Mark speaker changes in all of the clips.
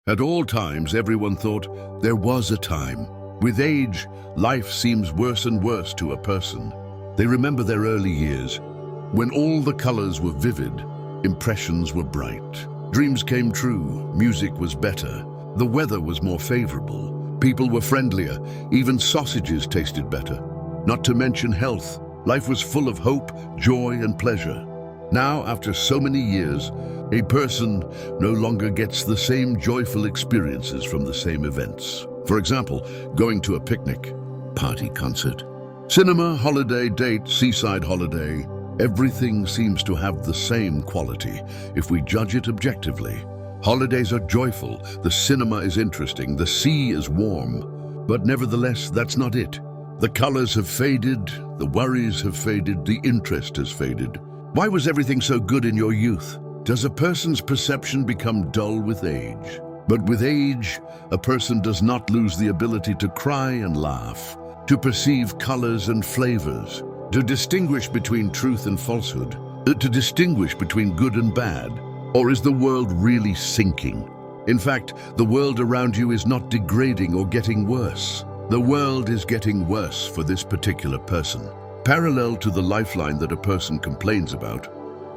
Speaker 1: At all times, everyone thought there was a time. With age, life seems worse and worse to a person. They remember their early years, when all the colors were vivid, impressions were bright. Dreams came true, music was better, the weather was more favorable, people were friendlier, even sausages tasted better. Not to mention health, life was full of hope, joy, and pleasure. Now, after so many years, a person no longer gets the same joyful experiences from the same events. For example, going to a picnic, party, concert, cinema, holiday, date, seaside holiday. Everything seems to have the same quality if we judge it objectively. Holidays are joyful, the cinema is interesting, the sea is warm. But nevertheless, that's not it. The colors have faded, the worries have faded, the interest has faded. Why was everything so good in your youth? Does a person's perception become dull with age? But with age, a person does not lose the ability to cry and laugh, to perceive colors and flavors, to distinguish between truth and falsehood, to distinguish between good and bad. Or is the world really sinking? In fact, the world around you is not degrading or getting worse. The world is getting worse for this particular person. Parallel to the lifeline that a person complains about,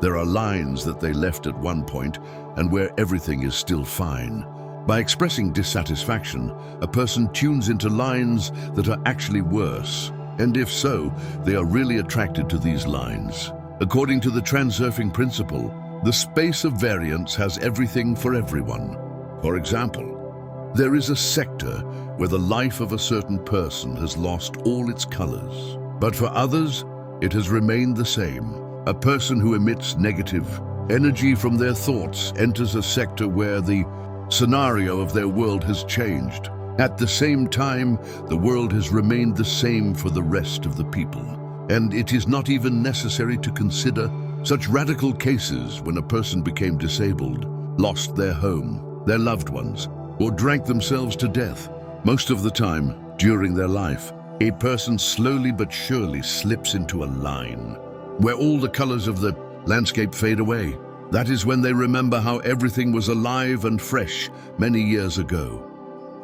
Speaker 1: there are lines that they left at one point and where everything is still fine. By expressing dissatisfaction, a person tunes into lines that are actually worse. And if so, they are really attracted to these lines. According to the Transurfing principle, the space of variance has everything for everyone. For example, there is a sector where the life of a certain person has lost all its colors. But for others, it has remained the same. A person who emits negative energy from their thoughts enters a sector where the scenario of their world has changed. At the same time, the world has remained the same for the rest of the people. And it is not even necessary to consider such radical cases when a person became disabled, lost their home, their loved ones, or drank themselves to death. Most of the time, during their life, a person slowly but surely slips into a line where all the colors of the landscape fade away. That is when they remember how everything was alive and fresh many years ago.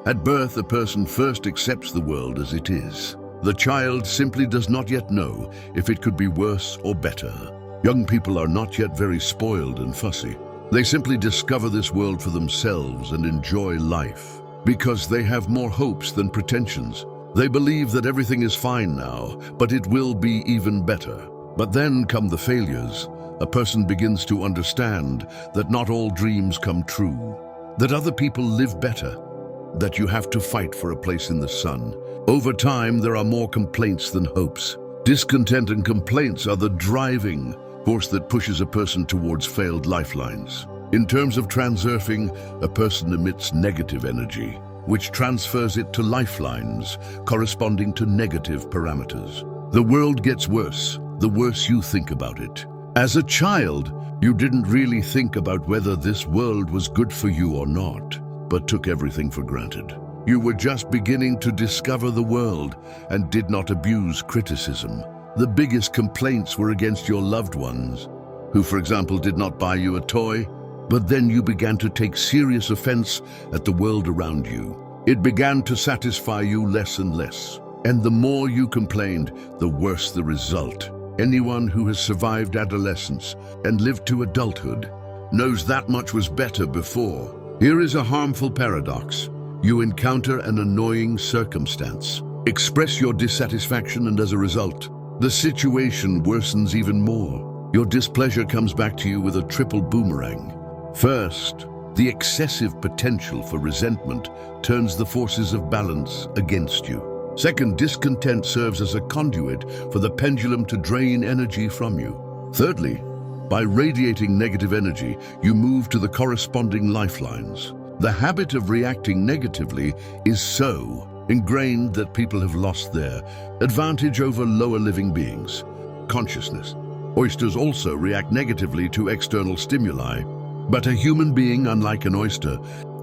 Speaker 1: At birth, a person first accepts the world as it is. The child simply does not yet know if it could be worse or better. Young people are not yet very spoiled and fussy. They simply discover this world for themselves and enjoy life because they have more hopes than pretensions. They believe that everything is fine now, but it will be even better. But then come the failures. A person begins to understand that not all dreams come true, that other people live better, that you have to fight for a place in the sun. Over time, there are more complaints than hopes. Discontent and complaints are the driving force that pushes a person towards failed lifelines. In terms of transurfing, a person emits negative energy, which transfers it to lifelines corresponding to negative parameters. The world gets worse, the worse you think about it. As a child, you didn't really think about whether this world was good for you or not, but took everything for granted. You were just beginning to discover the world and did not abuse criticism. The biggest complaints were against your loved ones, who, for example, did not buy you a toy, but then you began to take serious offense at the world around you. It began to satisfy you less and less. And the more you complained, the worse the result. Anyone who has survived adolescence and lived to adulthood knows that much was better before. Here is a harmful paradox. You encounter an annoying circumstance. Express your dissatisfaction, and as a result, the situation worsens even more. Your displeasure comes back to you with a triple boomerang. First, the excessive potential for resentment turns the forces of balance against you. Second, discontent serves as a conduit for the pendulum to drain energy from you. Thirdly, by radiating negative energy, you move to the corresponding lifelines. The habit of reacting negatively is so ingrained that people have lost their advantage over lower living beings. Consciousness. Oysters also react negatively to external stimuli, but a human being, unlike an oyster,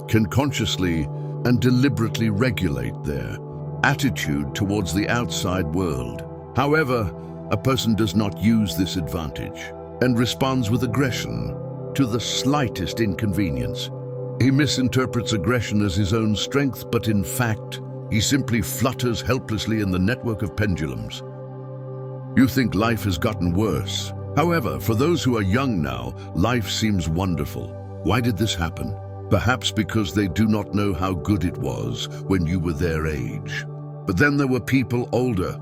Speaker 1: can consciously and deliberately regulate their attitude towards the outside world. However, a person does not use this advantage and responds with aggression to the slightest inconvenience. He misinterprets aggression as his own strength, but in fact, he simply flutters helplessly in the network of pendulums. You think life has gotten worse. However, for those who are young now, life seems wonderful. Why did this happen? Perhaps because they do not know how good it was when you were their age. But then there were people older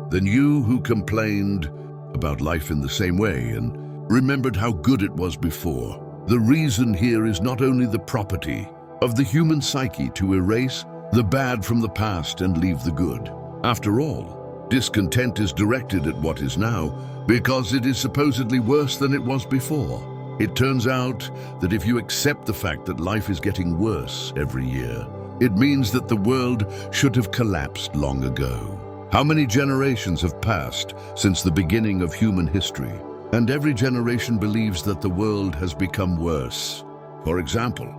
Speaker 1: than you who complained about life in the same way and remembered how good it was before. The reason here is not only the property of the human psyche to erase the bad from the past and leave the good. After all, discontent is directed at what is now because it is supposedly worse than it was before. It turns out that if you accept the fact that life is getting worse every year, it means that the world should have collapsed long ago. How many generations have passed since the beginning of human history? And every generation believes that the world has become worse. For example,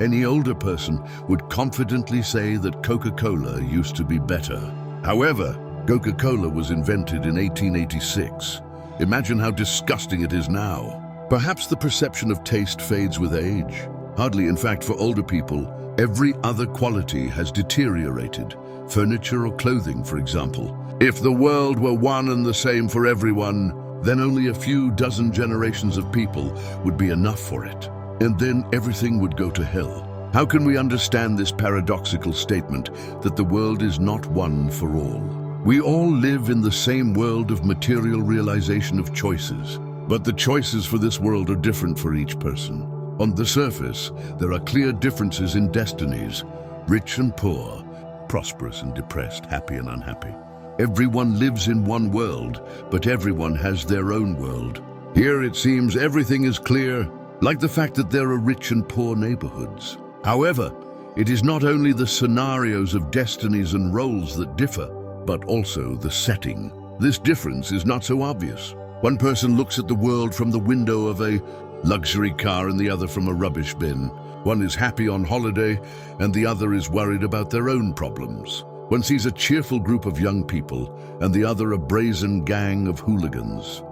Speaker 1: any older person would confidently say that Coca-Cola used to be better. However, Coca-Cola was invented in 1886. Imagine how disgusting it is now. Perhaps the perception of taste fades with age. Hardly, in fact, for older people, every other quality has deteriorated. Furniture or clothing, for example. If the world were one and the same for everyone, then only a few dozen generations of people would be enough for it. And then everything would go to hell. How can we understand this paradoxical statement that the world is not one for all? We all live in the same world of material realization of choices, but the choices for this world are different for each person. On the surface, there are clear differences in destinies, rich and poor, prosperous and depressed, happy and unhappy. Everyone lives in one world, but everyone has their own world. Here it seems everything is clear, like the fact that there are rich and poor neighborhoods. However, it is not only the scenarios of destinies and roles that differ, but also the setting. This difference is not so obvious. One person looks at the world from the window of a luxury car and the other from a rubbish bin. One is happy on holiday and the other is worried about their own problems. One sees a cheerful group of young people and the other a brazen gang of hooligans.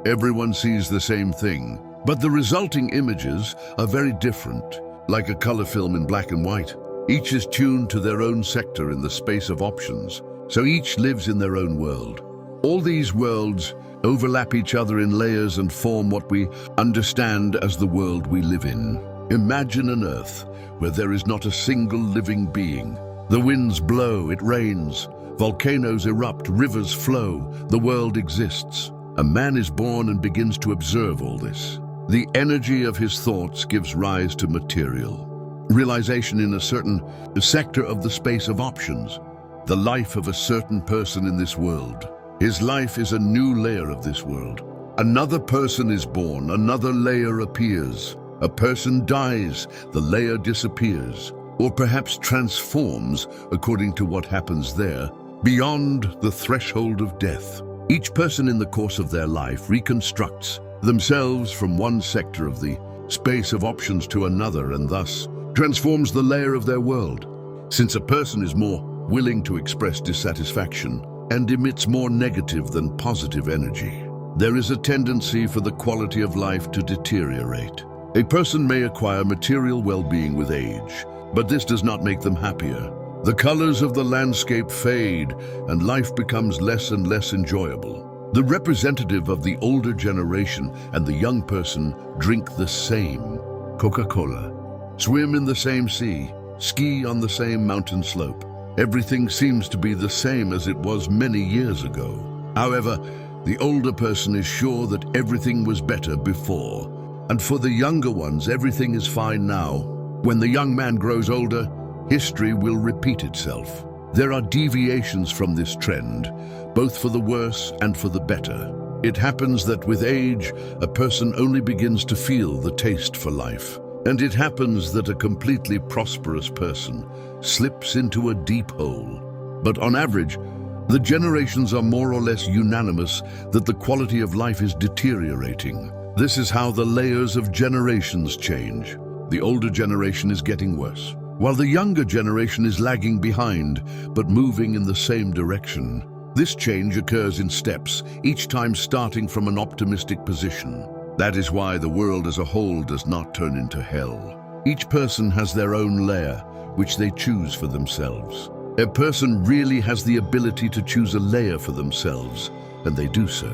Speaker 1: Everyone sees the same thing, but the resulting images are very different, like a color film in black and white. Each is tuned to their own sector in the space of options, so each lives in their own world. All these worlds overlap each other in layers and form what we understand as the world we live in. Imagine an Earth where there is not a single living being. The winds blow, it rains, volcanoes erupt, rivers flow, the world exists. A man is born and begins to observe all this. The energy of his thoughts gives rise to material realization in a certain sector of the space of options, the life of a certain person in this world. His life is a new layer of this world. Another person is born, another layer appears. A person dies, the layer disappears, or perhaps transforms according to what happens there, beyond the threshold of death. Each person in the course of their life reconstructs themselves from one sector of the space of options to another and thus transforms the layer of their world. Since a person is more willing to express dissatisfaction and emits more negative than positive energy, there is a tendency for the quality of life to deteriorate. A person may acquire material well-being with age, but this does not make them happier. The colors of the landscape fade and life becomes less and less enjoyable. The representative of the older generation and the young person drink the same Coca-Cola, swim in the same sea, ski on the same mountain slope. Everything seems to be the same as it was many years ago. However, the older person is sure that everything was better before. And for the younger ones, everything is fine now. When the young man grows older, history will repeat itself. There are deviations from this trend, both for the worse and for the better. It happens that with age, a person only begins to feel the taste for life. And it happens that a completely prosperous person slips into a deep hole. But on average, the generations are more or less unanimous that the quality of life is deteriorating. This is how the layers of generations change. The older generation is getting worse, while the younger generation is lagging behind, but moving in the same direction. This change occurs in steps, each time starting from an optimistic position. That is why the world as a whole does not turn into hell. Each person has their own layer, which they choose for themselves. A person really has the ability to choose a layer for themselves, and they do so.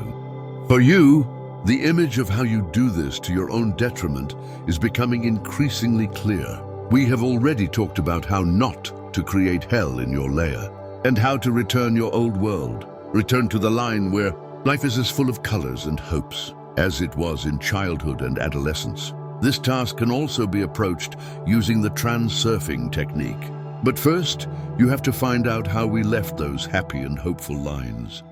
Speaker 1: For you, the image of how you do this to your own detriment is becoming increasingly clear. We have already talked about how not to create hell in your layer, and how to return your old world. Return to the line where life is as full of colors and hopes as it was in childhood and adolescence. This task can also be approached using the Transurfing technique. But first, you have to find out how we left those happy and hopeful lines.